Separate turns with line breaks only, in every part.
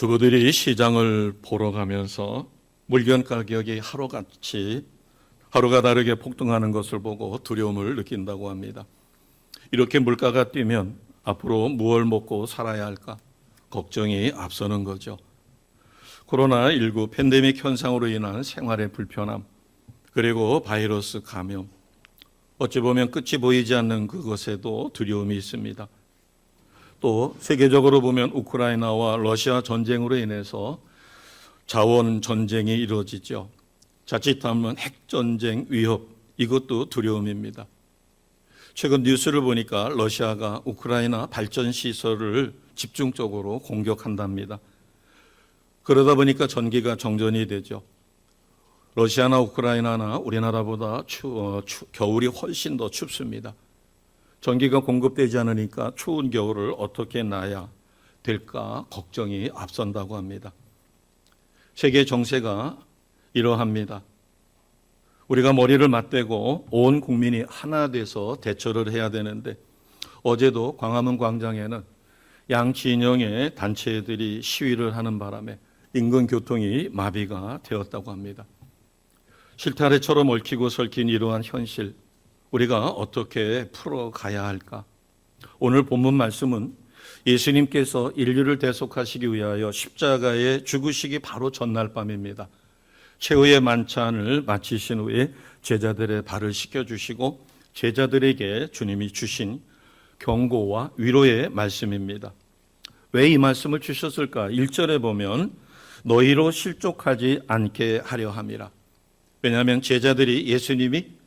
주부들이 시장을 보러 가면서 물건 가격이 하루가 다르게 폭등하는 것을 보고 두려움을 느낀다고 합니다. 이렇게 물가가 뛰면 앞으로 무엇을 먹고 살아야 할까 걱정이 앞서는 거죠. 코로나19 팬데믹 현상으로 인한 생활의 불편함, 그리고 바이러스 감염, 어찌 보면 끝이 보이지 않는 그것에도 두려움이 있습니다. 또 세계적으로 보면 우크라이나와 러시아 전쟁으로 인해서 자원 전쟁이 이루어지죠. 자칫하면 핵전쟁 위협, 이것도 두려움입니다. 최근 뉴스를 보니까 러시아가 우크라이나 발전 시설을 집중적으로 공격한답니다. 그러다 보니까 전기가 정전이 되죠. 러시아나 우크라이나나 우리나라보다 겨울이 훨씬 더 춥습니다. 전기가 공급되지 않으니까 추운 겨울을 어떻게 나야 될까 걱정이 앞선다고 합니다. 세계 정세가 이러합니다. 우리가 머리를 맞대고 온 국민이 하나 돼서 대처를 해야 되는데, 어제도 광화문 광장에는 양진영의 단체들이 시위를 하는 바람에 인근 교통이 마비가 되었다고 합니다. 실타래처럼 얽히고 설킨 이러한 현실, 우리가 어떻게 풀어가야 할까? 오늘 본문 말씀은 예수님께서 인류를 대속하시기 위하여 십자가에 죽으시기 바로 전날 밤입니다. 최후의 만찬을 마치신 후에 제자들의 발을 씻겨주시고 제자들에게 주님이 주신 경고와 위로의 말씀입니다. 왜 이 말씀을 주셨을까? 1절에 보면 너희로 실족하지 않게 하려 함이라. 왜냐하면 제자들이 예수님이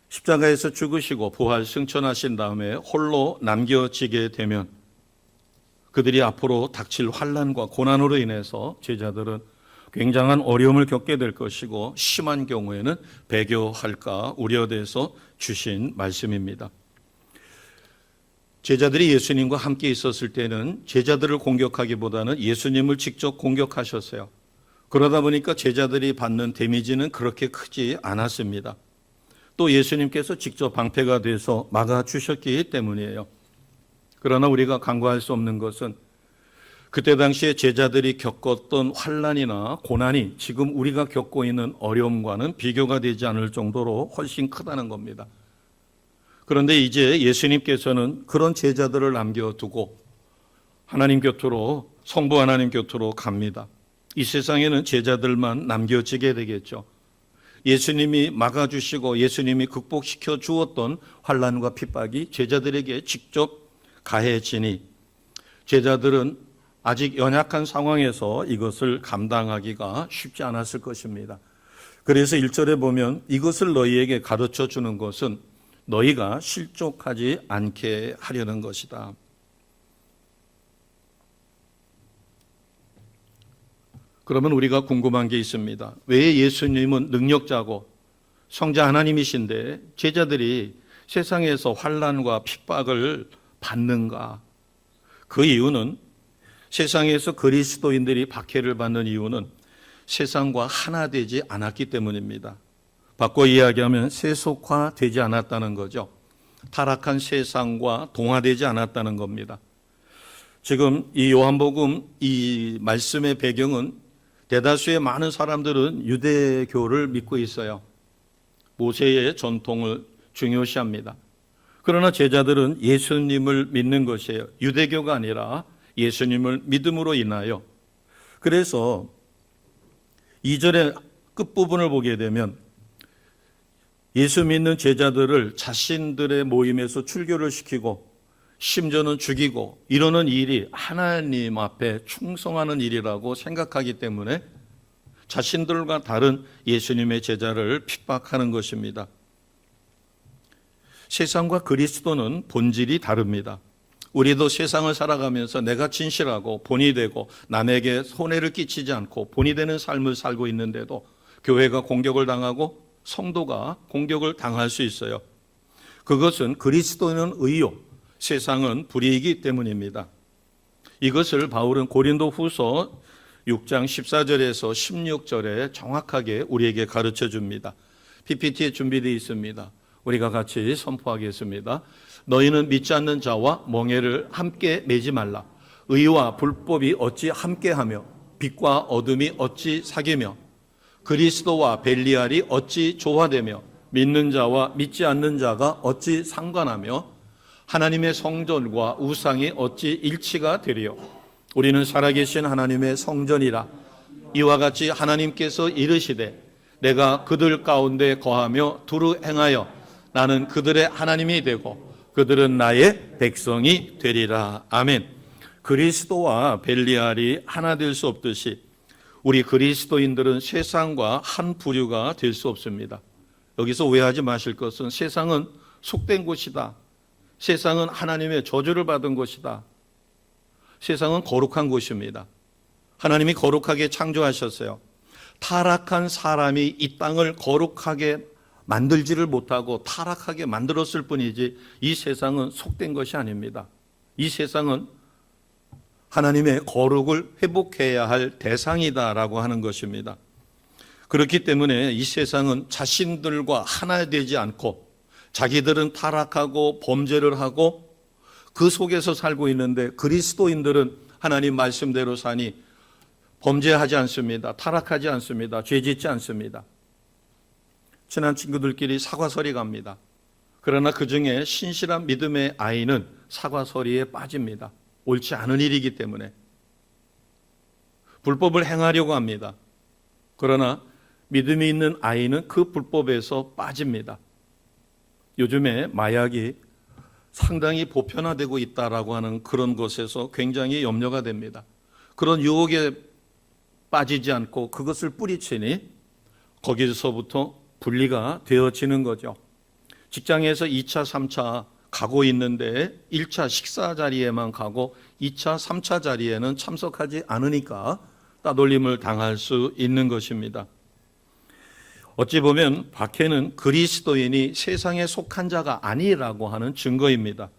십자가에서 죽으시고 부활 승천하신 다음에 홀로 남겨지게 되면 그들이 앞으로 닥칠 환난과 고난으로 인해서 제자들은 굉장한 어려움을 겪게 될 것이고, 심한 경우에는 배교할까 우려돼서 주신 말씀입니다. 제자들이 예수님과 함께 있었을 때는 제자들을 공격하기보다는 예수님을 직접 공격하셨어요. 그러다 보니까 제자들이 받는 데미지는 그렇게 크지 않았습니다. 또 예수님께서 직접 방패가 돼서 막아주셨기 때문이에요. 그러나 우리가 간과할 수 없는 것은 그때 당시에 제자들이 겪었던 환난이나 고난이 지금 우리가 겪고 있는 어려움과는 비교가 되지 않을 정도로 훨씬 크다는 겁니다. 그런데 이제 예수님께서는 그런 제자들을 남겨두고 하나님 곁으로, 성부 하나님 곁으로 갑니다. 이 세상에는 제자들만 남겨지게 되겠죠. 예수님이 막아주시고 예수님이 극복시켜 주었던 환난과 핍박이 제자들에게 직접 가해지니 제자들은 아직 연약한 상황에서 이것을 감당하기가 쉽지 않았을 것입니다. 그래서 1절에 보면 이것을 너희에게 가르쳐 주는 것은 너희가 실족하지 않게 하려는 것이다. 그러면 우리가 궁금한 게 있습니다. 왜 예수님은 능력자고 성자 하나님이신데 제자들이 세상에서 환난과 핍박을 받는가? 그 이유는, 세상에서 그리스도인들이 박해를 받는 이유는 세상과 하나 되지 않았기 때문입니다. 바꿔 이야기하면 세속화되지 않았다는 거죠. 타락한 세상과 동화되지 않았다는 겁니다. 지금 이 요한복음 이 말씀의 배경은 대다수의 많은 사람들은 유대교를 믿고 있어요. 모세의 전통을 중요시합니다. 그러나 제자들은 예수님을 믿는 것이에요. 유대교가 아니라 예수님을 믿음으로 인하여. 그래서 2절의 끝부분을 보게 되면 예수 믿는 제자들을 자신들의 모임에서 출교를 시키고 심지어는 죽이고 이러는 일이 하나님 앞에 충성하는 일이라고 생각하기 때문에 자신들과 다른 예수님의 제자를 핍박하는 것입니다. 세상과 그리스도는 본질이 다릅니다. 우리도 세상을 살아가면서 내가 진실하고 본이 되고 남에게 손해를 끼치지 않고 본이 되는 삶을 살고 있는데도 교회가 공격을 당하고 성도가 공격을 당할 수 있어요. 그것은 그리스도는 의요, 세상은 불의이기 때문입니다. 이것을 바울은 고린도 후서 6장 14절에서 16절에 정확하게 우리에게 가르쳐 줍니다. PPT에 준비되어 있습니다. 우리가 같이 선포하겠습니다. 너희는 믿지 않는 자와 멍에를 함께 매지 말라. 의와 불법이 어찌 함께하며 빛과 어둠이 어찌 사귀며 그리스도와 벨리알이 어찌 조화되며 믿는 자와 믿지 않는 자가 어찌 상관하며 하나님의 성전과 우상이 어찌 일치가 되리요. 우리는 살아계신 하나님의 성전이라. 이와 같이 하나님께서 이르시되 내가 그들 가운데 거하며 두루 행하여 나는 그들의 하나님이 되고 그들은 나의 백성이 되리라. 아멘. 그리스도와 벨리알이 하나 될 수 없듯이 우리 그리스도인들은 세상과 한 부류가 될 수 없습니다. 여기서 오해하지 마실 것은 세상은 속된 곳이다. 세상은 하나님의 저주를 받은 곳이다. 세상은 거룩한 곳입니다. 하나님이 거룩하게 창조하셨어요. 타락한 사람이 이 땅을 거룩하게 만들지를 못하고 타락하게 만들었을 뿐이지 이 세상은 속된 것이 아닙니다. 이 세상은 하나님의 거룩을 회복해야 할 대상이다라고 하는 것입니다. 그렇기 때문에 이 세상은 자신들과 하나 되지 않고 자기들은 타락하고 범죄를 하고 그 속에서 살고 있는데 그리스도인들은 하나님 말씀대로 사니 범죄하지 않습니다. 타락하지 않습니다. 죄짓지 않습니다. 친한 친구들끼리 사과서리 갑니다. 그러나 그중에 신실한 믿음의 아이는 사과서리에 빠집니다. 옳지 않은 일이기 때문에 불법을 행하려고 합니다. 그러나 믿음이 있는 아이는 그 불법에서 빠집니다. 요즘에 마약이 상당히 보편화되고 있다라고 하는 그런 것에서 굉장히 염려가 됩니다. 그런 유혹에 빠지지 않고 그것을 뿌리치니 거기서부터 분리가 되어지는 거죠. 직장에서 2차, 3차 가고 있는데 1차 식사 자리에만 가고 2차, 3차 자리에는 참석하지 않으니까 따돌림을 당할 수 있는 것입니다. 어찌 보면 박해는 그리스도인이 세상에 속한 자가 아니라고 하는 증거입니다.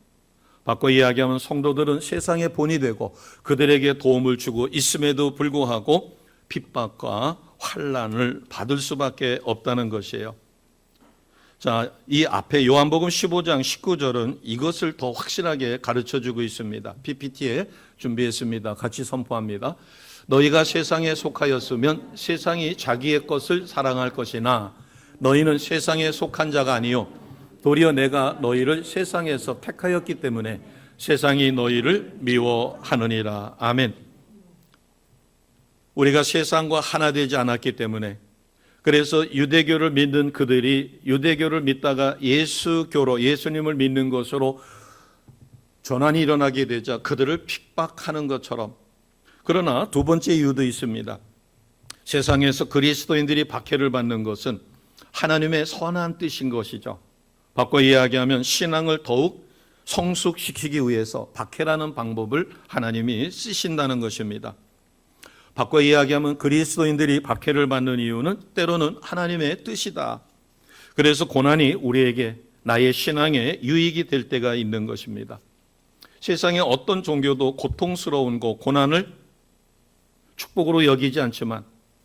바꿔 이야기하면 성도들은 세상의 본이 되고 그들에게 도움을 주고 있음에도 불구하고 핍박과 환난을 받을 수밖에 없다는 것이에요. 자, 이 앞에 요한복음 15장 19절은 이것을 더 확실하게 가르쳐주고 있습니다. PPT에 준비했습니다. 같이 선포합니다. 너희가 세상에 속하였으면 세상이 자기의 것을 사랑할 것이나 너희는 세상에 속한 자가 아니요 도리어 내가 너희를 세상에서 택하였기 때문에 세상이 너희를 미워하느니라. 아멘. 우리가 세상과 하나 되지 않았기 때문에 그래서 유대교를 믿는 그들이 유대교를 믿다가 예수교로 예수님을 믿는 것으로 전환이 일어나게 되자 그들을 핍박하는 것처럼 그러나 두 번째 이유도 있습니다. 세상에서 그리스도인들이 박해를 받는 것은 하나님의 선한 뜻인 것이죠. 바꿔 이야기하면 신앙을 더욱 성숙시키기 위해서 박해라는 방법을 하나님이 쓰신다는 것입니다. 바꿔 이야기하면 그리스도인들이 박해를 받는 이유는 때로는 하나님의 뜻이다. 그래서 고난이 우리에게 나의 신앙에 유익이 될 때가 있는 것입니다. 세상의 어떤 종교도 고통스러운 거, 고난을 축복으로 여기지 않지만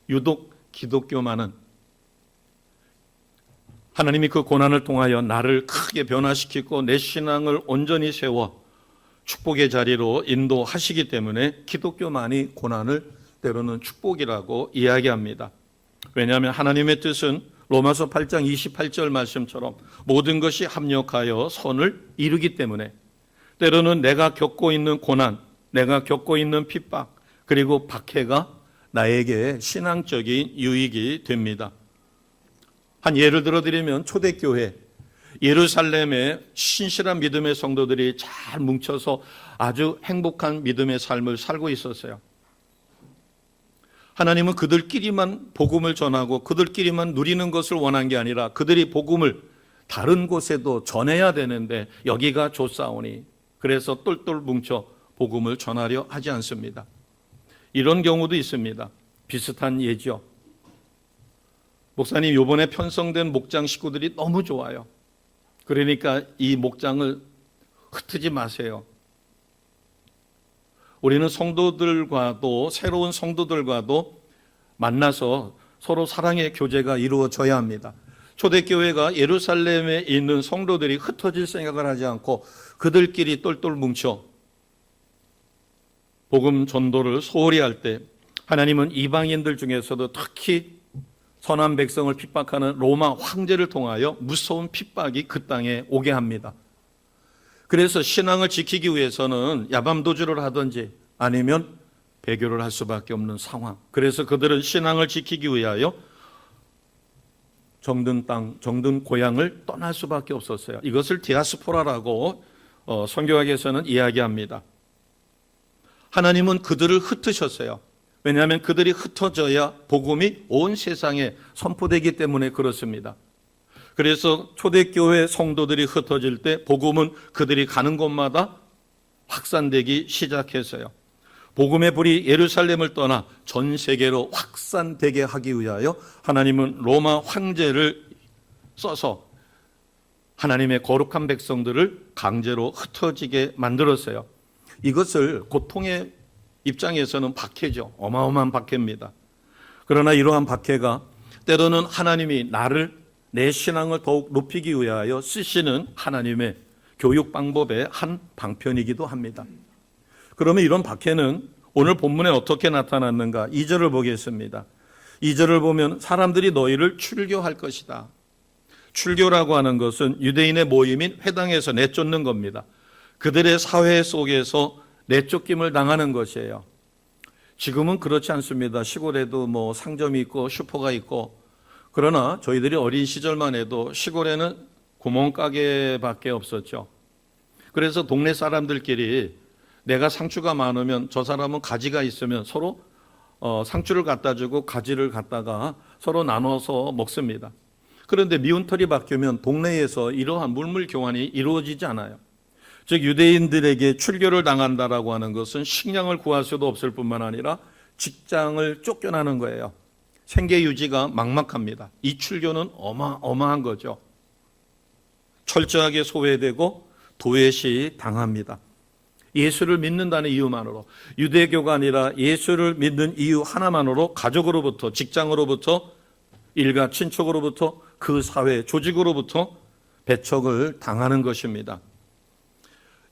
유독 기독교만은 하나님이 그 고난을 통하여 나를 크게 변화시키고 내 신앙을 온전히 세워 축복의 자리로 인도하시기 때문에 기독교만이 고난을 때로는 축복이라고 이야기합니다. 왜냐하면 하나님의 뜻은 로마서 8장 28절 말씀처럼 모든 것이 합력하여 선을 이루기 때문에 때로는 내가 겪고 있는 고난, 내가 겪고 있는 핍박, 그리고 박해가 나에게 신앙적인 유익이 됩니다. 한 예를 들어드리면 초대교회 예루살렘의 신실한 믿음의 성도들이 잘 뭉쳐서 아주 행복한 믿음의 삶을 살고 있었어요. 하나님은 그들끼리만 복음을 전하고 그들끼리만 누리는 것을 원한 게 아니라 그들이 복음을 다른 곳에도 전해야 되는데 여기가 좋사오니 그래서 똘똘 뭉쳐 복음을 전하려 하지 않습니다. 이런 경우도 있습니다. 비슷한 예죠. 목사님 이번에 편성된 목장 식구들이 너무 좋아요. 그러니까 이 목장을 흩지 마세요. 우리는 성도들과도 새로운 성도들과도 만나서 서로 사랑의 교제가 이루어져야 합니다. 초대교회가 예루살렘에 있는 성도들이 흩어질 생각을 하지 않고 그들끼리 똘똘 뭉쳐 복음 전도를 소홀히 할 때 하나님은 이방인들 중에서도 특히 선한 백성을 핍박하는 로마 황제를 통하여 무서운 핍박이 그 땅에 오게 합니다. 그래서 신앙을 지키기 위해서는 야밤도주를 하든지 아니면 배교를 할 수밖에 없는 상황. 그래서 그들은 신앙을 지키기 위하여 정든 땅, 정든 고향을 떠날 수밖에 없었어요. 이것을 디아스포라라고 선교학에서는 이야기합니다. 하나님은 그들을 흩으셨어요. 왜냐하면 그들이 흩어져야 복음이 온 세상에 선포되기 때문에 그렇습니다. 그래서 초대교회 성도들이 흩어질 때 복음은 그들이 가는 곳마다 확산되기 시작했어요. 복음의 불이 예루살렘을 떠나 전 세계로 확산되게 하기 위하여 하나님은 로마 황제를 써서 하나님의 거룩한 백성들을 강제로 흩어지게 만들었어요. 이것을 고통의 입장에서는 박해죠. 어마어마한 박해입니다. 그러나 이러한 박해가 때로는 하나님이 내 신앙을 더욱 높이기 위하여 쓰시는 하나님의 교육 방법의 한 방편이기도 합니다. 그러면 이런 박해는 오늘 본문에 어떻게 나타났는가? 2절을 보겠습니다. 2절을 보면 사람들이 너희를 출교할 것이다. 출교라고 하는 것은 유대인의 모임인 회당에서 내쫓는 겁니다. 그들의 사회 속에서 내쫓김을 당하는 것이에요. 지금은 그렇지 않습니다. 시골에도 뭐 상점이 있고 슈퍼가 있고, 그러나 저희들이 어린 시절만 해도 시골에는 구멍가게밖에 없었죠. 그래서 동네 사람들끼리 내가 상추가 많으면 저 사람은 가지가 있으면 서로 상추를 갖다 주고 가지를 갖다가 서로 나눠서 먹습니다. 그런데 미운털이 바뀌면 동네에서 이러한 물물 교환이 이루어지지 않아요. 즉 유대인들에게 출교를 당한다라고 하는 것은 식량을 구할 수도 없을 뿐만 아니라 직장을 쫓겨나는 거예요. 생계 유지가 막막합니다. 이 출교는 어마어마한 거죠. 철저하게 소외되고 도외시 당합니다. 예수를 믿는다는 이유만으로, 유대교가 아니라 예수를 믿는 이유 하나만으로 가족으로부터, 직장으로부터, 일가 친척으로부터, 그 사회 조직으로부터 배척을 당하는 것입니다.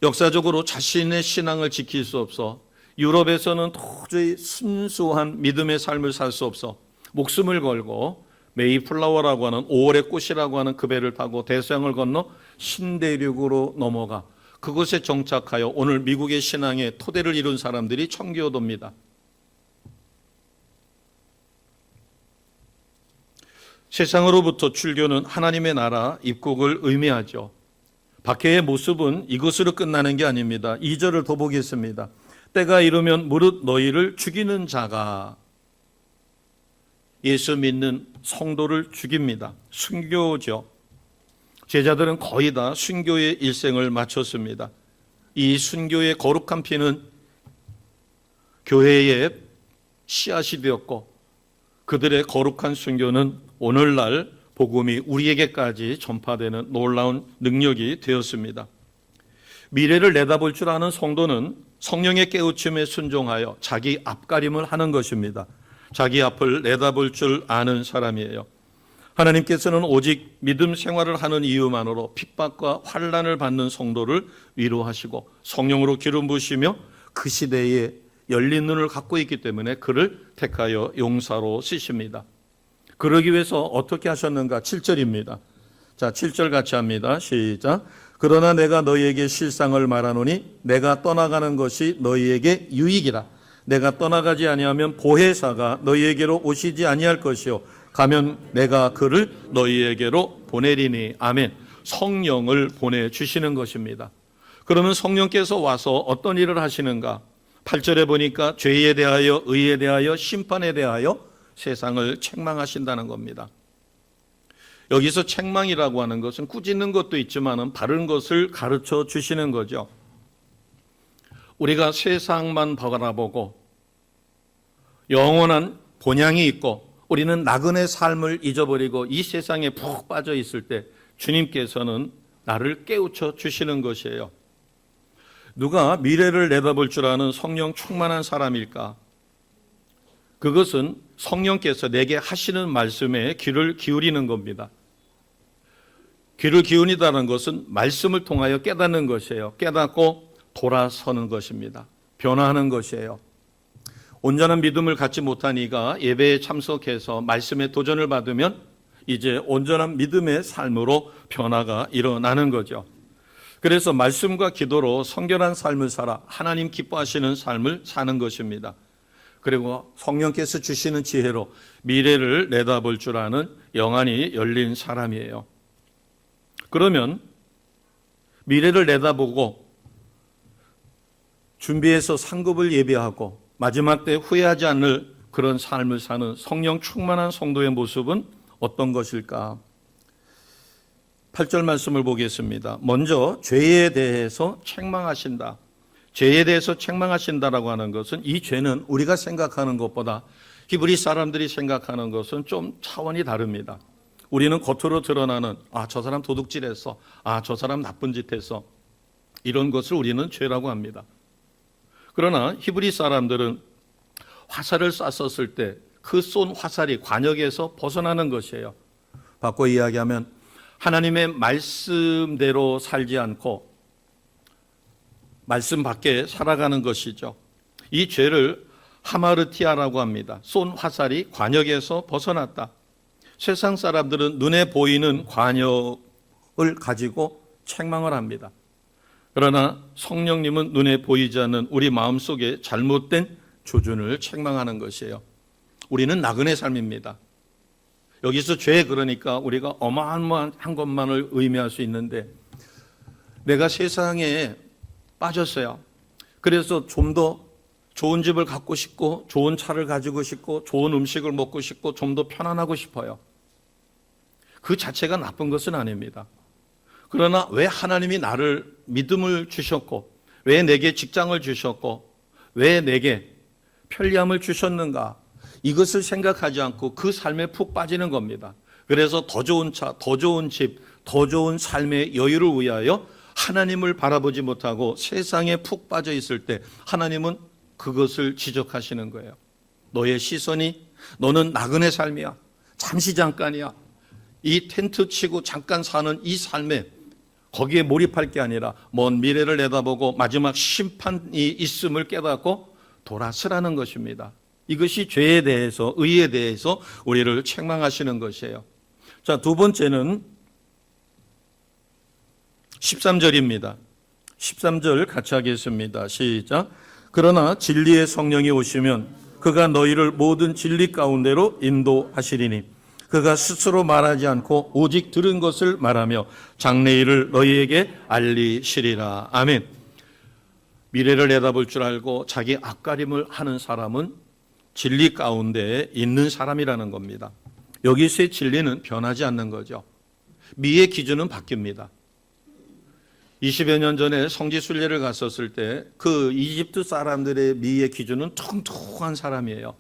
역사적으로 자신의 신앙을 지킬 수 없어 유럽에서는 도저히 순수한 믿음의 삶을 살 수 없어 목숨을 걸고 메이플라워라고 하는 5월의 꽃이라고 하는 그 배를 타고 대서양을 건너 신대륙으로 넘어가 그곳에 정착하여 오늘 미국의 신앙의 토대를 이룬 사람들이 청교도입니다. 세상으로부터 출교는 하나님의 나라 입국을 의미하죠. 박해의 모습은 이것으로 끝나는 게 아닙니다. 2절을 더 보겠습니다. 때가 이르면 무릇 너희를 죽이는 자가, 예수 믿는 성도를 죽입니다. 순교죠. 제자들은 거의 다 순교의 일생을 마쳤습니다. 이 순교의 거룩한 피는 교회의 씨앗이 되었고 그들의 거룩한 순교는 오늘날 복음이 우리에게까지 전파되는 놀라운 능력이 되었습니다. 미래를 내다볼 줄 아는 성도는 성령의 깨우침에 순종하여 자기 앞가림을 하는 것입니다. 자기 앞을 내다볼 줄 아는 사람이에요. 하나님께서는 오직 믿음 생활을 하는 이유만으로 핍박과 환난을 받는 성도를 위로하시고 성령으로 기름 부으시며 그 시대에 열린 눈을 갖고 있기 때문에 그를 택하여 용사로 쓰십니다. 그러기 위해서 어떻게 하셨는가? 7절입니다. 자, 7절 같이 합니다. 시작. 그러나 내가 너희에게 실상을 말하노니 내가 떠나가는 것이 너희에게 유익이라. 내가 떠나가지 아니하면 보혜사가 너희에게로 오시지 아니할 것이요 가면 내가 그를 너희에게로 보내리니. 아멘. 성령을 보내주시는 것입니다. 그러면 성령께서 와서 어떤 일을 하시는가? 8절에 보니까 죄에 대하여, 의에 대하여, 심판에 대하여 세상을 책망하신다는 겁니다. 여기서 책망이라고 하는 것은 꾸짖는 것도 있지만 바른 것을 가르쳐 주시는 거죠. 우리가 세상만 바라보고 영원한 본향이 있고 우리는 나그네 삶을 잊어버리고 이 세상에 푹 빠져 있을 때 주님께서는 나를 깨우쳐 주시는 것이에요. 누가 미래를 내다볼 줄 아는 성령 충만한 사람일까? 그것은 성령께서 내게 하시는 말씀에 귀를 기울이는 겁니다. 귀를 기울이다는 것은 말씀을 통하여 깨닫는 것이에요. 깨닫고 돌아서는 것입니다. 변화하는 것이에요. 온전한 믿음을 갖지 못한 이가 예배에 참석해서 말씀에 도전을 받으면 이제 온전한 믿음의 삶으로 변화가 일어나는 거죠. 그래서 말씀과 기도로 성결한 삶을 살아 하나님 기뻐하시는 삶을 사는 것입니다. 그리고 성령께서 주시는 지혜로 미래를 내다볼 줄 아는 영안이 열린 사람이에요. 그러면 미래를 내다보고 준비해서 상급을 예비하고 마지막 때 후회하지 않을 그런 삶을 사는 성령 충만한 성도의 모습은 어떤 것일까? 8절 말씀을 보겠습니다. 먼저 죄에 대해서 책망하신다. 죄에 대해서 책망하신다라고 하는 것은 이 죄는 우리가 생각하는 것보다 히브리 사람들이 생각하는 것은 좀 차원이 다릅니다. 우리는 겉으로 드러나는 저 사람 도둑질했어. 저 사람 나쁜 짓 했어. 이런 것을 우리는 죄라고 합니다. 그러나 히브리 사람들은 화살을 쐈었을 때 그 쏜 화살이 관역에서 벗어나는 것이에요. 바꿔 이야기하면 하나님의 말씀대로 살지 않고 말씀 밖에 살아가는 것이죠. 이 죄를 하마르티아라고 합니다. 쏜 화살이 관역에서 벗어났다. 세상 사람들은 눈에 보이는 관역을 가지고 책망을 합니다. 그러나 성령님은 눈에 보이지 않는 우리 마음속에 잘못된 조준을 책망하는 것이에요. 우리는 나그네 삶입니다. 여기서 죄 그러니까 우리가 어마어마한 것만을 의미할 수 있는데 내가 세상에 빠졌어요. 그래서 좀 더 좋은 집을 갖고 싶고 좋은 차를 가지고 싶고 좋은 음식을 먹고 싶고 좀 더 편안하고 싶어요. 그 자체가 나쁜 것은 아닙니다. 그러나 왜 하나님이 나를 믿음을 주셨고 왜 내게 직장을 주셨고 왜 내게 편리함을 주셨는가? 이것을 생각하지 않고 그 삶에 푹 빠지는 겁니다. 그래서 더 좋은 차, 더 좋은 집, 더 좋은 삶의 여유를 위하여 하나님을 바라보지 못하고 세상에 푹 빠져 있을 때 하나님은 그것을 지적하시는 거예요. 너의 시선이 너는 나그네 삶이야. 잠시 잠깐이야. 이 텐트 치고 잠깐 사는 이 삶에 거기에 몰입할 게 아니라 먼 미래를 내다보고 마지막 심판이 있음을 깨닫고 돌아서라는 것입니다. 이것이 죄에 대해서 의에 대해서 우리를 책망하시는 것이에요. 자, 두 번째는 13절입니다. 13절 같이 하겠습니다. 시작. 그러나 진리의 성령이 오시면 그가 너희를 모든 진리 가운데로 인도하시리니 그가 스스로 말하지 않고 오직 들은 것을 말하며 장래일을 너희에게 알리시리라. 아멘. 미래를 내다볼 줄 알고 자기 앞가림을 하는 사람은 진리 가운데 있는 사람이라는 겁니다. 여기서의 진리는 변하지 않는 거죠. 미의 기준은 바뀝니다. 20여 년 전에 성지순례를 갔었을 때 그 이집트 사람들의 미의 기준은 퉁퉁한 사람이에요.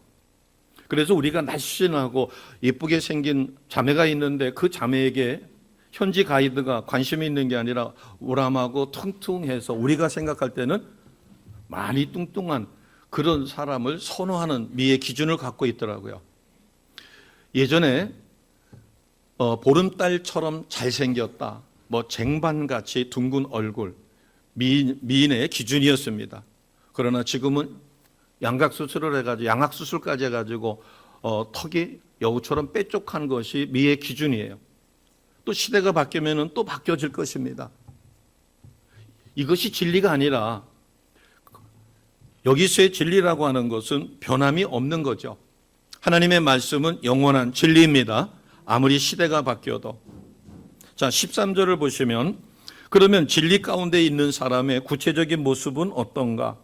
그래서 우리가 날씬하고 예쁘게 생긴 자매가 있는데 그 자매에게 현지 가이드가 관심이 있는 게 아니라 우람하고 퉁퉁해서 우리가 생각할 때는 많이 뚱뚱한 그런 사람을 선호하는 미의 기준을 갖고 있더라고요. 예전에 보름달처럼 잘생겼다, 쟁반같이 둥근 얼굴, 미인의 기준이었습니다. 그러나 지금은 양각수술을 해가지고 양악수술까지 해가지고 턱이 여우처럼 뾰족한 것이 미의 기준이에요. 또 시대가 바뀌면은 또 바뀌어질 것입니다. 이것이 진리가 아니라 여기서의 진리라고 하는 것은 변함이 없는 거죠. 하나님의 말씀은 영원한 진리입니다. 아무리 시대가 바뀌어도. 자, 13절을 보시면 그러면 진리 가운데 있는 사람의 구체적인 모습은 어떤가?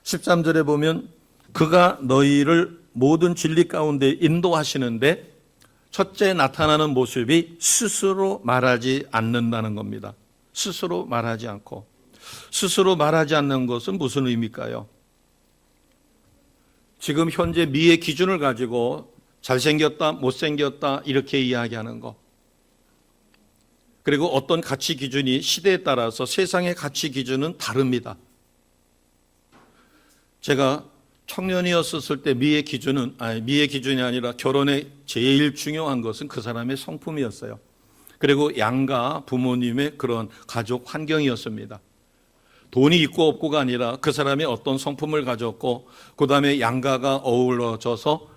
13절에 보면 그가 너희를 모든 진리 가운데 인도하시는데 첫째 나타나는 모습이 스스로 말하지 않는다는 겁니다. 스스로 말하지 않고. 스스로 말하지 않는 것은 무슨 의미일까요? 지금 현재 미의 기준을 가지고 잘생겼다, 못생겼다 이렇게 이야기하는 것. 그리고 어떤 가치 기준이 시대에 따라서 세상의 가치 기준은 다릅니다. 제가 청년이었을 때 미의 기준이 아니라 결혼에 제일 중요한 것은 그 사람의 성품이었어요. 그리고 양가 부모님의 그런 가족 환경이었습니다. 돈이 있고 없고가 아니라 그 사람이 어떤 성품을 가졌고 그 다음에 양가가 어우러져서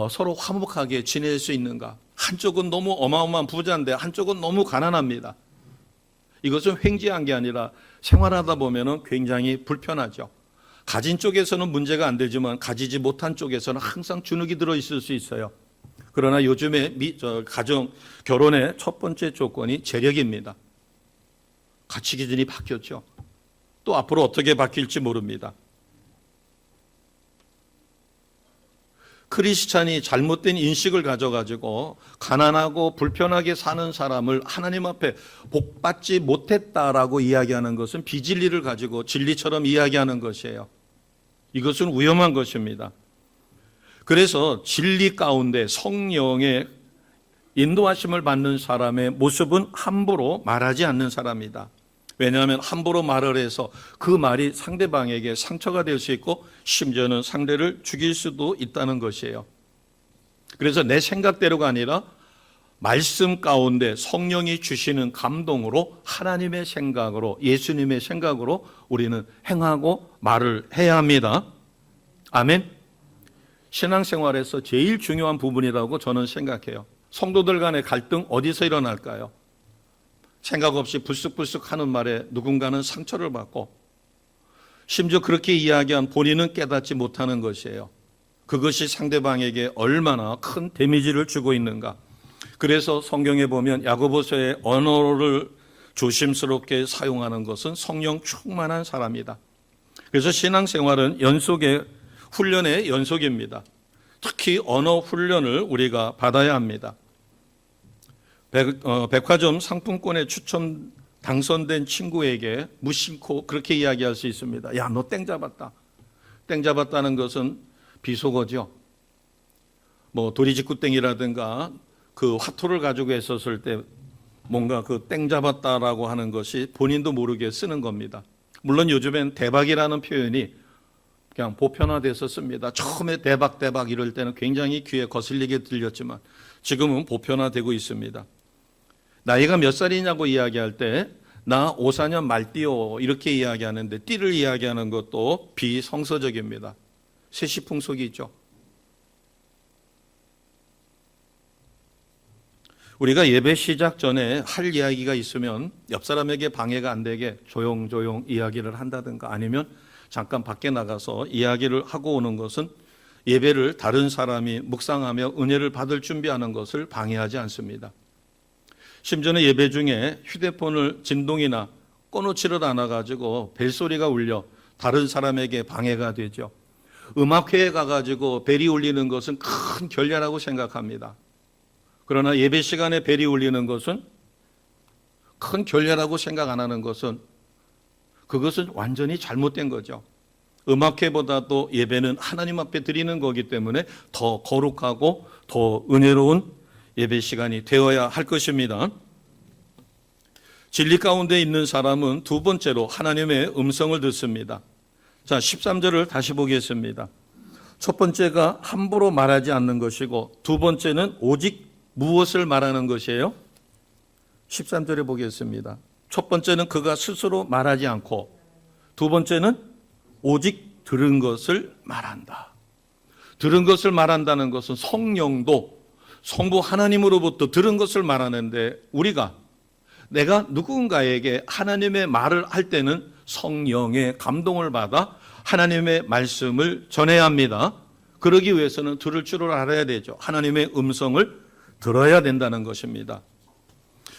서로 화목하게 지낼 수 있는가. 한쪽은 너무 어마어마한 부자인데 한쪽은 너무 가난합니다. 이것은 횡재한 게 아니라 생활하다 보면 굉장히 불편하죠. 가진 쪽에서는 문제가 안 되지만 가지지 못한 쪽에서는 항상 주눅이 들어있을 수 있어요. 그러나 요즘에 가정, 결혼의 첫 번째 조건이 재력입니다. 가치 기준이 바뀌었죠. 또 앞으로 어떻게 바뀔지 모릅니다. 크리스찬이 잘못된 인식을 가져가지고 가난하고 불편하게 사는 사람을 하나님 앞에 복받지 못했다라고 이야기하는 것은 비진리를 가지고 진리처럼 이야기하는 것이에요. 이것은 위험한 것입니다. 그래서 진리 가운데 성령의 인도하심을 받는 사람의 모습은 함부로 말하지 않는 사람이다. 왜냐하면 함부로 말을 해서 그 말이 상대방에게 상처가 될 수 있고 심지어는 상대를 죽일 수도 있다는 것이에요. 그래서 내 생각대로가 아니라 말씀 가운데 성령이 주시는 감동으로 하나님의 생각으로 예수님의 생각으로 우리는 행하고 말을 해야 합니다. 아멘. 신앙생활에서 제일 중요한 부분이라고 저는 생각해요. 성도들 간의 갈등 어디서 일어날까요? 생각 없이 불쑥불쑥 하는 말에 누군가는 상처를 받고 심지어 그렇게 이야기한 본인은 깨닫지 못하는 것이에요. 그것이 상대방에게 얼마나 큰 데미지를 주고 있는가. 그래서 성경에 보면 야고보서의 언어를 조심스럽게 사용하는 것은 성령 충만한 사람이다. 그래서 신앙생활은 훈련의 연속입니다. 특히 언어 훈련을 우리가 받아야 합니다. 백화점 상품권에 당선된 친구에게 무심코 그렇게 이야기할 수 있습니다. 야, 너 땡 잡았다. 땡 잡았다는 것은 비속어죠. 도리직구땡이라든가 그 화투를 가지고 했었을 때 뭔가 그 땡 잡았다라고 하는 것이 본인도 모르게 쓰는 겁니다. 물론 요즘엔 대박이라는 표현이 그냥 보편화돼서 씁니다. 처음에 대박 이럴 때는 굉장히 귀에 거슬리게 들렸지만 지금은 보편화되고 있습니다. 나이가 몇 살이냐고 이야기할 때 나 54년 말띠요 이렇게 이야기하는데 띠를 이야기하는 것도 비성서적입니다. 세시풍속이죠. 우리가 예배 시작 전에 할 이야기가 있으면 옆 사람에게 방해가 안 되게 조용조용 이야기를 한다든가 아니면 잠깐 밖에 나가서 이야기를 하고 오는 것은 예배를 다른 사람이 묵상하며 은혜를 받을 준비하는 것을 방해하지 않습니다. 심지어는 예배 중에 휴대폰을 진동이나 꺼놓지를 않아가지고 벨소리가 울려 다른 사람에게 방해가 되죠. 음악회에 가가지고 벨이 울리는 것은 큰 결례라고 생각합니다. 그러나 예배 시간에 벨이 울리는 것은 큰 결례라고 생각 안 하는 것은 그것은 완전히 잘못된 거죠. 음악회보다도 예배는 하나님 앞에 드리는 거기 때문에 더 거룩하고 더 은혜로운 예배 시간이 되어야 할 것입니다. 진리 가운데 있는 사람은 두 번째로 하나님의 음성을 듣습니다. 자, 13절을 다시 보겠습니다. 첫 번째가 함부로 말하지 않는 것이고 두 번째는 오직 무엇을 말하는 것이에요? 13절에 보겠습니다. 첫 번째는 그가 스스로 말하지 않고 두 번째는 오직 들은 것을 말한다. 들은 것을 말한다는 것은 성령도 성부 하나님으로부터 들은 것을 말하는데 내가 누군가에게 하나님의 말을 할 때는 성령의 감동을 받아 하나님의 말씀을 전해야 합니다. 그러기 위해서는 들을 줄을 알아야 되죠. 하나님의 음성을 들어야 된다는 것입니다.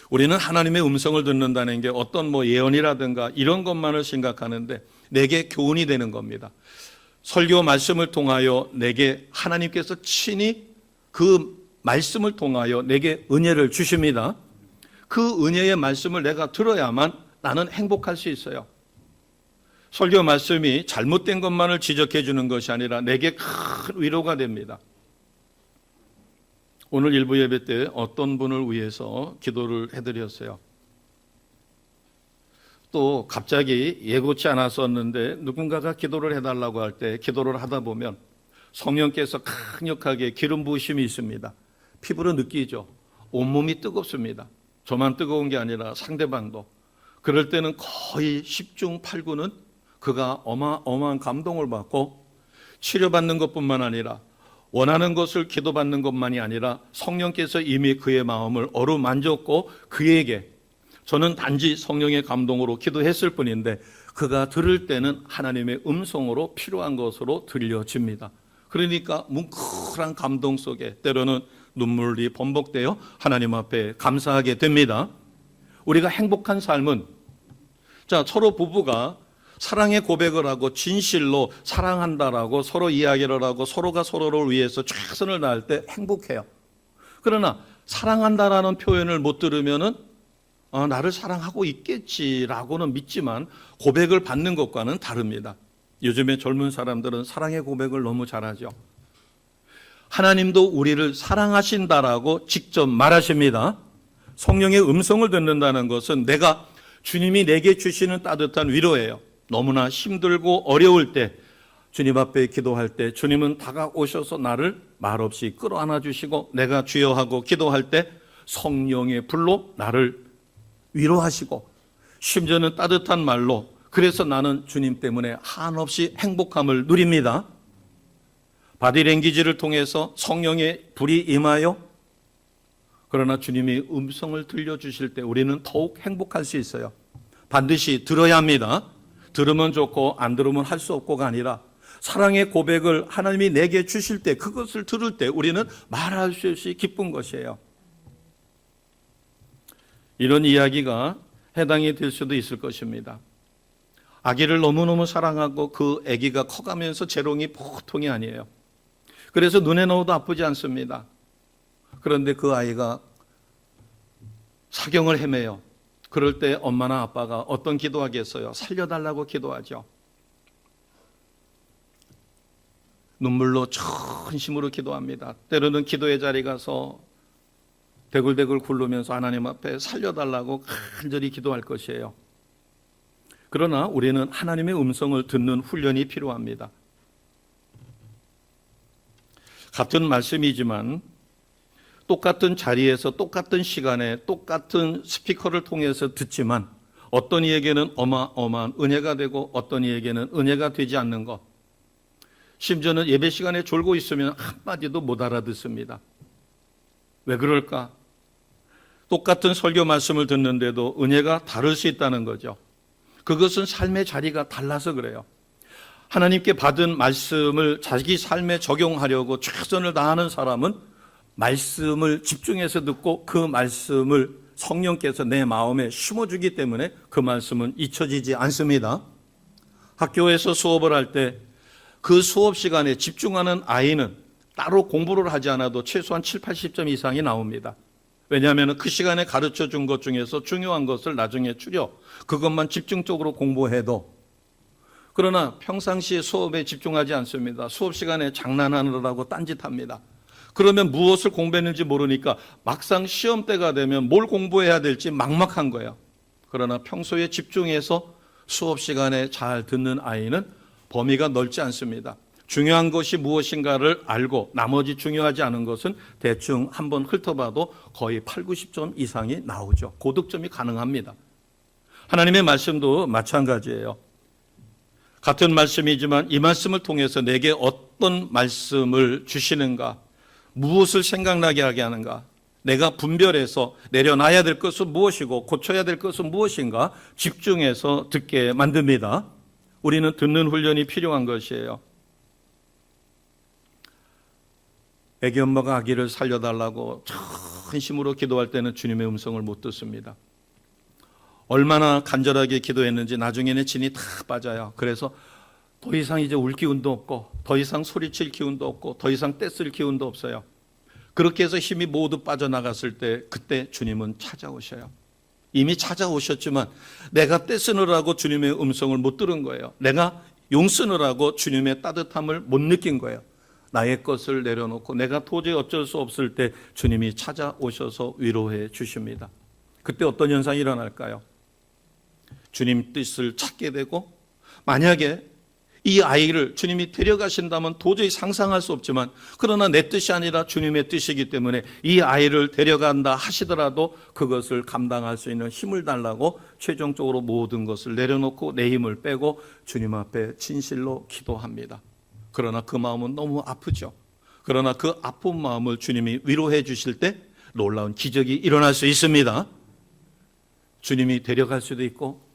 우리는 하나님의 음성을 듣는다는 게 어떤 예언이라든가 이런 것만을 생각하는데 내게 교훈이 되는 겁니다. 설교 말씀을 통하여 내게 하나님께서 친히 그 말씀을 통하여 내게 은혜를 주십니다. 그 은혜의 말씀을 내가 들어야만 나는 행복할 수 있어요. 설교 말씀이 잘못된 것만을 지적해 주는 것이 아니라 내게 큰 위로가 됩니다. 오늘 일부 예배 때 어떤 분을 위해서 기도를 해드렸어요. 또 갑자기 예고치 않았었는데 누군가가 기도를 해달라고 할 때 기도를 하다 보면 성령께서 강력하게 기름 부으심이 있습니다. 피부로 느끼죠. 온몸이 뜨겁습니다. 저만 뜨거운 게 아니라 상대방도. 그럴 때는 거의 10중 8구는 그가 어마어마한 감동을 받고 치료받는 것뿐만 아니라 원하는 것을 기도받는 것만이 아니라 성령께서 이미 그의 마음을 어루만졌고 그에게 저는 단지 성령의 감동으로 기도했을 뿐인데 그가 들을 때는 하나님의 음성으로 필요한 것으로 들려집니다. 그러니까 뭉클한 감동 속에 때로는 눈물이 번복되어 하나님 앞에 감사하게 됩니다. 우리가 행복한 삶은 서로 부부가 사랑의 고백을 하고 진실로 사랑한다라고 서로 이야기를 하고 서로가 서로를 위해서 최선을 다할 때 행복해요. 그러나 사랑한다라는 표현을 못 들으면은 나를 사랑하고 있겠지라고는 믿지만 고백을 받는 것과는 다릅니다. 요즘에 젊은 사람들은 사랑의 고백을 너무 잘하죠. 하나님도 우리를 사랑하신다라고 직접 말하십니다. 성령의 음성을 듣는다는 것은 내가 주님이 내게 주시는 따뜻한 위로예요. 너무나 힘들고 어려울 때 주님 앞에 기도할 때 주님은 다가오셔서 나를 말없이 끌어안아 주시고 내가 주여 하고 기도할 때 성령의 불로 나를 위로하시고 심지어는 따뜻한 말로 그래서 나는 주님 때문에 한없이 행복함을 누립니다. 바디랭귀지를 통해서 성령의 불이 임하여 그러나 주님이 음성을 들려주실 때 우리는 더욱 행복할 수 있어요. 반드시 들어야 합니다. 들으면 좋고 안 들으면 할 수 없고가 아니라 사랑의 고백을 하나님이 내게 주실 때 그것을 들을 때 우리는 말할 수 없이 기쁜 것이에요. 이런 이야기가 해당이 될 수도 있을 것입니다. 아기를 너무너무 사랑하고 그 아기가 커가면서 재롱이 보통이 아니에요. 그래서 눈에 넣어도 아프지 않습니다. 그런데 그 아이가 사경을 헤매요. 그럴 때 엄마나 아빠가 어떤 기도하겠어요? 살려달라고 기도하죠. 눈물로 전심으로 기도합니다. 때로는 기도의 자리 가서 대굴대굴 굴르면서 하나님 앞에 살려달라고 간절히 기도할 것이에요. 그러나 우리는 하나님의 음성을 듣는 훈련이 필요합니다. 같은 말씀이지만 똑같은 자리에서 똑같은 시간에 똑같은 스피커를 통해서 듣지만 어떤 이에게는 어마어마한 은혜가 되고 어떤 이에게는 은혜가 되지 않는 것. 심지어는 예배 시간에 졸고 있으면 한마디도 못 알아듣습니다. 왜 그럴까? 똑같은 설교 말씀을 듣는데도 은혜가 다를 수 있다는 거죠. 그것은 삶의 자리가 달라서 그래요. 하나님께 받은 말씀을 자기 삶에 적용하려고 최선을 다하는 사람은 말씀을 집중해서 듣고 그 말씀을 성령께서 내 마음에 심어주기 때문에 그 말씀은 잊혀지지 않습니다. 학교에서 수업을 할 때 그 수업 시간에 집중하는 아이는 따로 공부를 하지 않아도 최소한 7, 80점 이상이 나옵니다. 왜냐하면 그 시간에 가르쳐 준 것 중에서 중요한 것을 나중에 추려 그것만 집중적으로 공부해도 그러나 평상시에 수업에 집중하지 않습니다. 수업 시간에 장난하느라고 딴짓합니다. 그러면 무엇을 공부했는지 모르니까 막상 시험 때가 되면 뭘 공부해야 될지 막막한 거예요. 그러나 평소에 집중해서 수업 시간에 잘 듣는 아이는 범위가 넓지 않습니다. 중요한 것이 무엇인가를 알고 나머지 중요하지 않은 것은 대충 한번 훑어봐도 거의 8, 90점 이상이 나오죠. 고득점이 가능합니다. 하나님의 말씀도 마찬가지예요. 같은 말씀이지만 이 말씀을 통해서 내게 어떤 말씀을 주시는가, 무엇을 생각나게 하게 하는가, 내가 분별해서 내려놔야 될 것은 무엇이고 고쳐야 될 것은 무엇인가 집중해서 듣게 만듭니다. 우리는 듣는 훈련이 필요한 것이에요. 애기 엄마가 아기를 살려달라고 전심으로 기도할 때는 주님의 음성을 못 듣습니다. 얼마나 간절하게 기도했는지 나중에는 진이 다 빠져요. 그래서 더 이상 이제 울 기운도 없고 더 이상 소리칠 기운도 없고 더 이상 떼쓸 기운도 없어요. 그렇게 해서 힘이 모두 빠져나갔을 때 그때 주님은 찾아오셔요. 이미 찾아오셨지만 내가 떼쓰느라고 주님의 음성을 못 들은 거예요. 내가 용쓰느라고 주님의 따뜻함을 못 느낀 거예요. 나의 것을 내려놓고 내가 도저히 어쩔 수 없을 때 주님이 찾아오셔서 위로해 주십니다. 그때 어떤 현상이 일어날까요? 주님 뜻을 찾게 되고 만약에 이 아이를 주님이 데려가신다면 도저히 상상할 수 없지만, 그러나 내 뜻이 아니라 주님의 뜻이기 때문에 이 아이를 데려간다 하시더라도 그것을 감당할 수 있는 힘을 달라고 최종적으로 모든 것을 내려놓고 내 힘을 빼고 주님 앞에 진실로 기도합니다. 그러나 그 마음은 너무 아프죠. 그러나 그 아픈 마음을 주님이 위로해 주실 때 놀라운 기적이 일어날 수 있습니다. 주님이 데려갈 수도 있고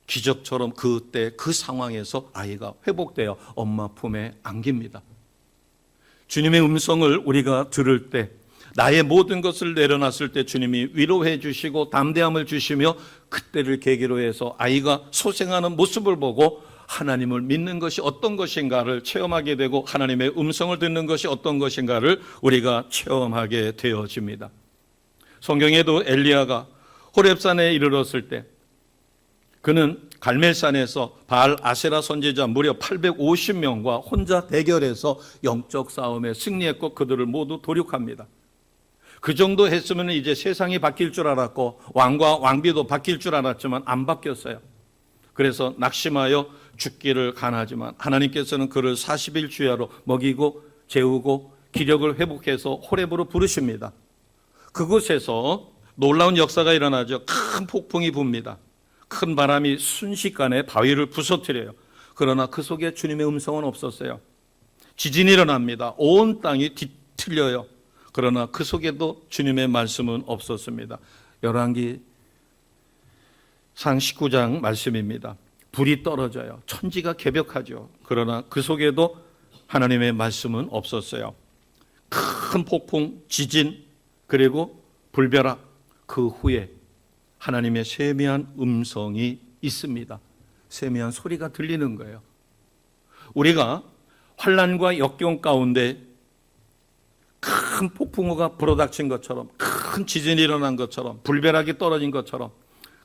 기적처럼 그때 그 상황에서 아이가 회복되어 엄마 품에 안깁니다. 주님의 음성을 우리가 들을 때, 나의 모든 것을 내려놨을 때 주님이 위로해 주시고 담대함을 주시며 그때를 계기로 해서 아이가 소생하는 모습을 보고 하나님을 믿는 것이 어떤 것인가를 체험하게 되고 하나님의 음성을 듣는 것이 어떤 것인가를 우리가 체험하게 되어집니다. 성경에도 엘리야가 호렙산에 이르렀을 때 그는 갈멜산에서 바알 아세라 선지자 무려 850명과 혼자 대결해서 영적 싸움에 승리했고 그들을 모두 도륙합니다. 그 정도 했으면 이제 세상이 바뀔 줄 알았고 왕과 왕비도 바뀔 줄 알았지만 안 바뀌었어요. 그래서 낙심하여 죽기를 간하지만 하나님께서는 그를 40일 주야로 먹이고 재우고 기력을 회복해서 호렙으로 부르십니다. 그곳에서 놀라운 역사가 일어나죠. 큰 폭풍이 붑니다. 큰 바람이 순식간에 바위를 부서뜨려요. 그러나 그 속에 주님의 음성은 없었어요. 지진이 일어납니다. 온 땅이 뒤틀려요. 그러나 그 속에도 주님의 말씀은 없었습니다. 열왕기상 19장 말씀입니다. 불이 떨어져요. 천지가 개벽하죠. 그러나 그 속에도 하나님의 말씀은 없었어요. 큰 폭풍, 지진, 그리고 불벼락, 그 후에 하나님의 세미한 음성이 있습니다. 세미한 소리가 들리는 거예요. 우리가 환난과 역경 가운데 큰 폭풍우가 불어닥친 것처럼, 큰 지진이 일어난 것처럼, 불벼락이 떨어진 것처럼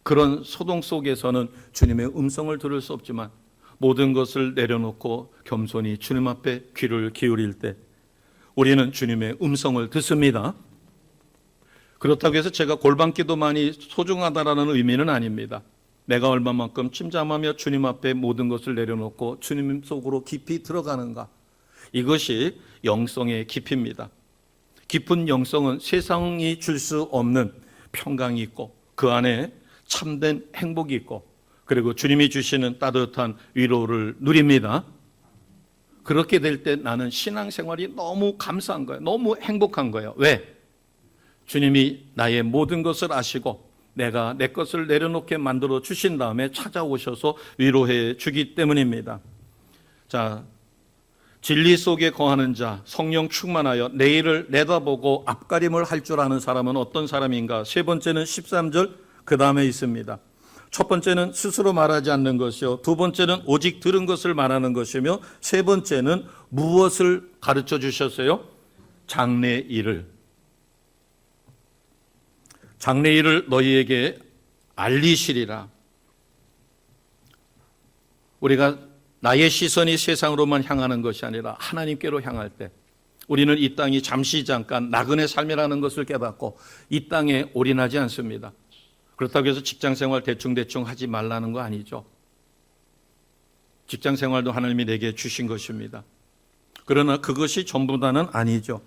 그런 소동 속에서는 주님의 음성을 들을 수 없지만 모든 것을 내려놓고 겸손히 주님 앞에 귀를 기울일 때 우리는 주님의 음성을 듣습니다. 그렇다고 해서 제가 골방기도만이 소중하다라는 의미는 아닙니다. 내가 얼마만큼 침잠하며 주님 앞에 모든 것을 내려놓고 주님 속으로 깊이 들어가는가, 이것이 영성의 깊이입니다. 깊은 영성은 세상이 줄 수 없는 평강이 있고 그 안에 참된 행복이 있고 그리고 주님이 주시는 따뜻한 위로를 누립니다. 그렇게 될 때 나는 신앙생활이 너무 감사한 거예요. 너무 행복한 거예요. 왜? 주님이 나의 모든 것을 아시고 내가 내 것을 내려놓게 만들어 주신 다음에 찾아오셔서 위로해 주기 때문입니다. 자, 진리 속에 거하는 자, 성령 충만하여 내일을 내다보고 앞가림을 할 줄 아는 사람은 어떤 사람인가? 세 번째는 13절 그 다음에 있습니다. 첫 번째는 스스로 말하지 않는 것이요, 두 번째는 오직 들은 것을 말하는 것이며 세 번째는 무엇을 가르쳐 주셨어요? 장래 일을 너희에게 알리시리라. 우리가 나의 시선이 세상으로만 향하는 것이 아니라 하나님께로 향할 때 우리는 이 땅이 잠시 잠깐 나그네 삶이라는 것을 깨닫고 이 땅에 올인하지 않습니다. 그렇다고 해서 직장생활 대충 하지 말라는 거 아니죠. 직장생활도 하나님이 내게 주신 것입니다. 그러나 그것이 전부다는 아니죠.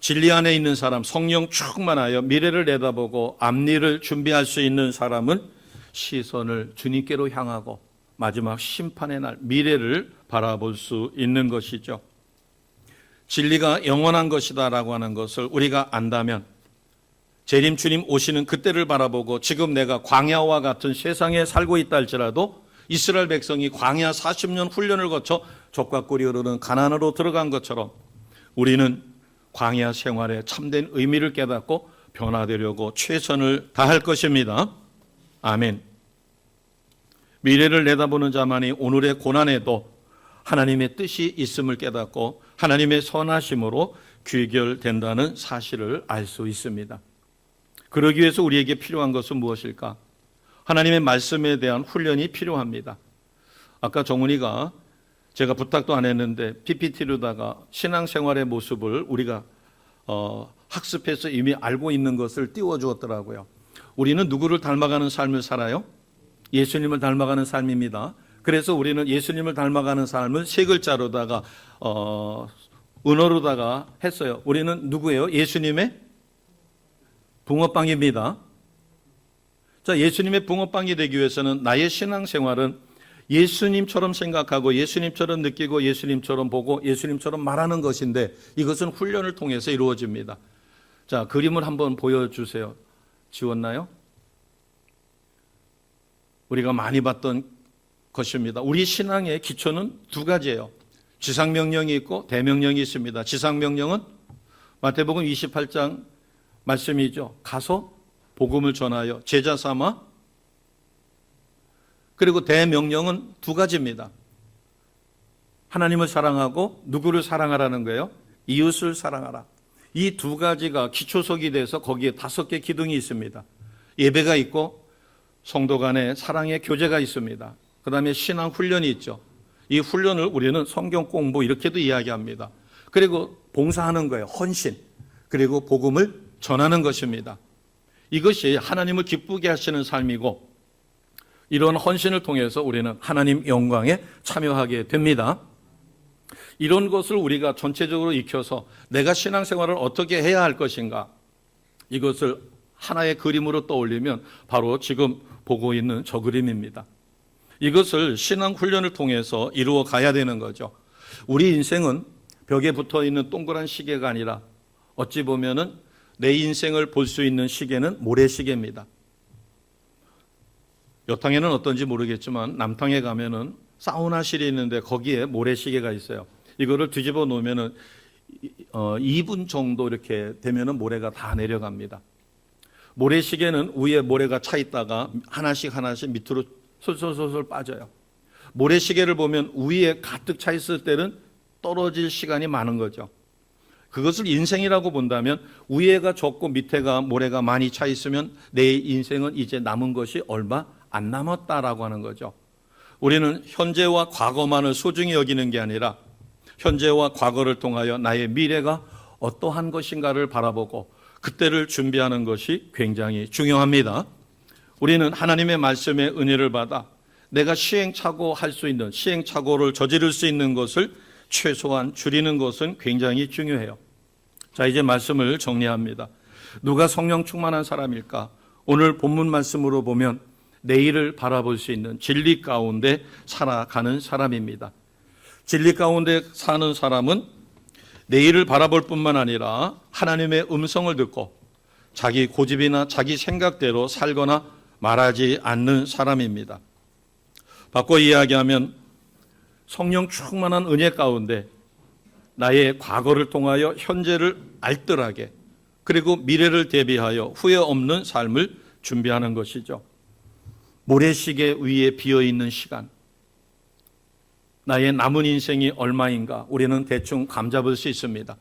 진리 안에 있는 사람, 성령 충만하여 미래를 내다보고 앞일을 준비할 수 있는 사람은 시선을 주님께로 향하고 마지막 심판의 날 미래를 바라볼 수 있는 것이죠. 진리가 영원한 것이다라고 하는 것을 우리가 안다면 재림 주님 오시는 그때를 바라보고 지금 내가 광야와 같은 세상에 살고 있다 할지라도 이스라엘 백성이 광야 40년 훈련을 거쳐 젖과 꿀이 흐르는 가나안으로 들어간 것처럼 우리는 광야 생활의 참된 의미를 깨닫고 변화되려고 최선을 다할 것입니다. 아멘. 미래를 내다보는 자만이 오늘의 고난에도 하나님의 뜻이 있음을 깨닫고 하나님의 선하심으로 귀결된다는 사실을 알 수 있습니다. 그러기 위해서 우리에게 필요한 것은 무엇일까? 하나님의 말씀에 대한 훈련이 필요합니다. 아까 정훈이가 제가 부탁도 안 했는데 PPT로다가 신앙생활의 모습을 우리가 학습해서 이미 알고 있는 것을 띄워주었더라고요. 우리는 누구를 닮아가는 삶을 살아요? 예수님을 닮아가는 삶입니다. 그래서 우리는 예수님을 닮아가는 삶을 세 글자로다가 은어로다가 했어요. 우리는 누구예요? 예수님의 붕어빵입니다. 자, 예수님의 붕어빵이 되기 위해서는 나의 신앙생활은 예수님처럼 생각하고 예수님처럼 느끼고 예수님처럼 보고 예수님처럼 말하는 것인데, 이것은 훈련을 통해서 이루어집니다. 자, 그림을 한번 보여주세요. 지웠나요? 우리가 많이 봤던 것입니다. 우리 신앙의 기초는 두 가지예요. 지상명령이 있고 대명령이 있습니다. 지상명령은 마태복음 28장 말씀이죠. 가서 복음을 전하여 제자 삼아. 그리고 대명령은 두 가지입니다. 하나님을 사랑하고 누구를 사랑하라는 거예요? 이웃을 사랑하라. 이 두 가지가 기초석이 돼서 거기에 5개 기둥이 있습니다. 예배가 있고 성도 간의 사랑의 교제가 있습니다. 그 다음에 신앙 훈련이 있죠. 이 훈련을 우리는 성경 공부 이렇게도 이야기합니다. 그리고 봉사하는 거예요. 헌신. 그리고 복음을 전하는 것입니다. 이것이 하나님을 기쁘게 하시는 삶이고, 이런 헌신을 통해서 우리는 하나님 영광에 참여하게 됩니다. 이런 것을 우리가 전체적으로 익혀서 내가 신앙생활을 어떻게 해야 할 것인가, 이것을 하나의 그림으로 떠올리면 바로 지금 보고 있는 저 그림입니다. 이것을 신앙 훈련을 통해서 이루어 가야 되는 거죠. 우리 인생은 벽에 붙어 있는 동그란 시계가 아니라 어찌 보면은 내 인생을 볼 수 있는 시계는 모래시계입니다. 여탕에는 어떤지 모르겠지만 남탕에 가면은 사우나실이 있는데 거기에 모래시계가 있어요. 이거를 뒤집어 놓으면은 2분 정도 이렇게 되면은 모래가 다 내려갑니다. 모래시계는 위에 모래가 차 있다가 하나씩 밑으로 솔솔솔솔 빠져요. 모래시계를 보면 위에 가득 차 있을 때는 떨어질 시간이 많은 거죠. 그것을 인생이라고 본다면 위에가 적고 밑에가 모래가 많이 차 있으면 내 인생은 이제 남은 것이 얼마 안 남았다라고 하는 거죠. 우리는 현재와 과거만을 소중히 여기는 게 아니라 현재와 과거를 통하여 나의 미래가 어떠한 것인가를 바라보고 그때를 준비하는 것이 굉장히 중요합니다. 우리는 하나님의 말씀의 은혜를 받아 내가 시행착오 할 수 있는, 시행착오를 저지를 수 있는 것을 최소한 줄이는 것은 굉장히 중요해요. 자, 이제 말씀을 정리합니다. 누가 성령 충만한 사람일까? 오늘 본문 말씀으로 보면 내일을 바라볼 수 있는 진리 가운데 살아가는 사람입니다. 진리 가운데 사는 사람은 내일을 바라볼 뿐만 아니라 하나님의 음성을 듣고 자기 고집이나 자기 생각대로 살거나 말하지 않는 사람입니다. 바꿔 이야기하면 성령 충만한 은혜 가운데 나의 과거를 통하여 현재를 알뜰하게, 그리고 미래를 대비하여 후회 없는 삶을 준비하는 것이죠. 모래시계 위에 비어있는 시간, 나의 남은 인생이 얼마인가 우리는 대충 감잡을 수 있습니다.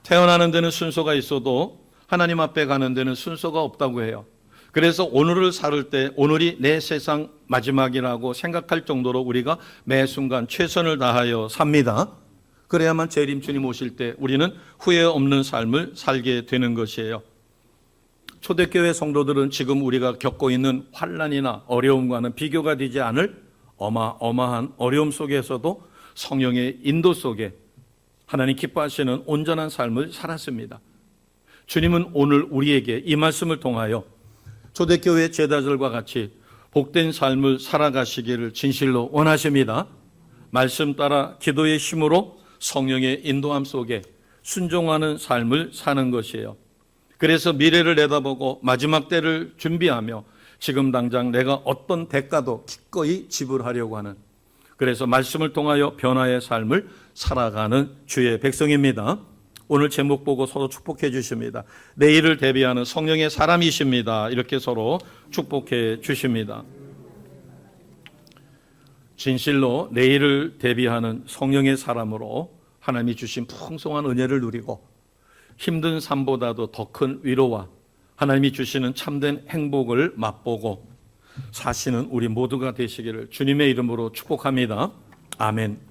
태어나는 데는 순서가 있어도 하나님 앞에 가는 데는 순서가 없다고 해요. 그래서 오늘을 살을 때 오늘이 내 세상 마지막이라고 생각할 정도로 우리가 매 순간 최선을 다하여 삽니다. 그래야만 재림 주님 오실 때 우리는 후회 없는 삶을 살게 되는 것이에요. 초대교회 성도들은 지금 우리가 겪고 있는 환난이나 어려움과는 비교가 되지 않을 어마어마한 어려움 속에서도 성령의 인도 속에 하나님 기뻐하시는 온전한 삶을 살았습니다. 주님은 오늘 우리에게 이 말씀을 통하여 초대교회 제자들과 같이 복된 삶을 살아가시기를 진실로 원하십니다. 말씀 따라 기도의 힘으로 성령의 인도함 속에 순종하는 삶을 사는 것이에요. 그래서 미래를 내다보고 마지막 때를 준비하며 지금 당장 내가 어떤 대가도 기꺼이 지불하려고 하는, 그래서 말씀을 통하여 변화의 삶을 살아가는 주의 백성입니다. 오늘 제목 보고 서로 축복해 주십니다. 내일을 대비하는 성령의 사람이십니다. 이렇게 서로 축복해 주십니다. 진실로 내일을 대비하는 성령의 사람으로 하나님이 주신 풍성한 은혜를 누리고 힘든 삶보다도 더 큰 위로와 하나님이 주시는 참된 행복을 맛보고 사시는 우리 모두가 되시기를 주님의 이름으로 축복합니다. 아멘.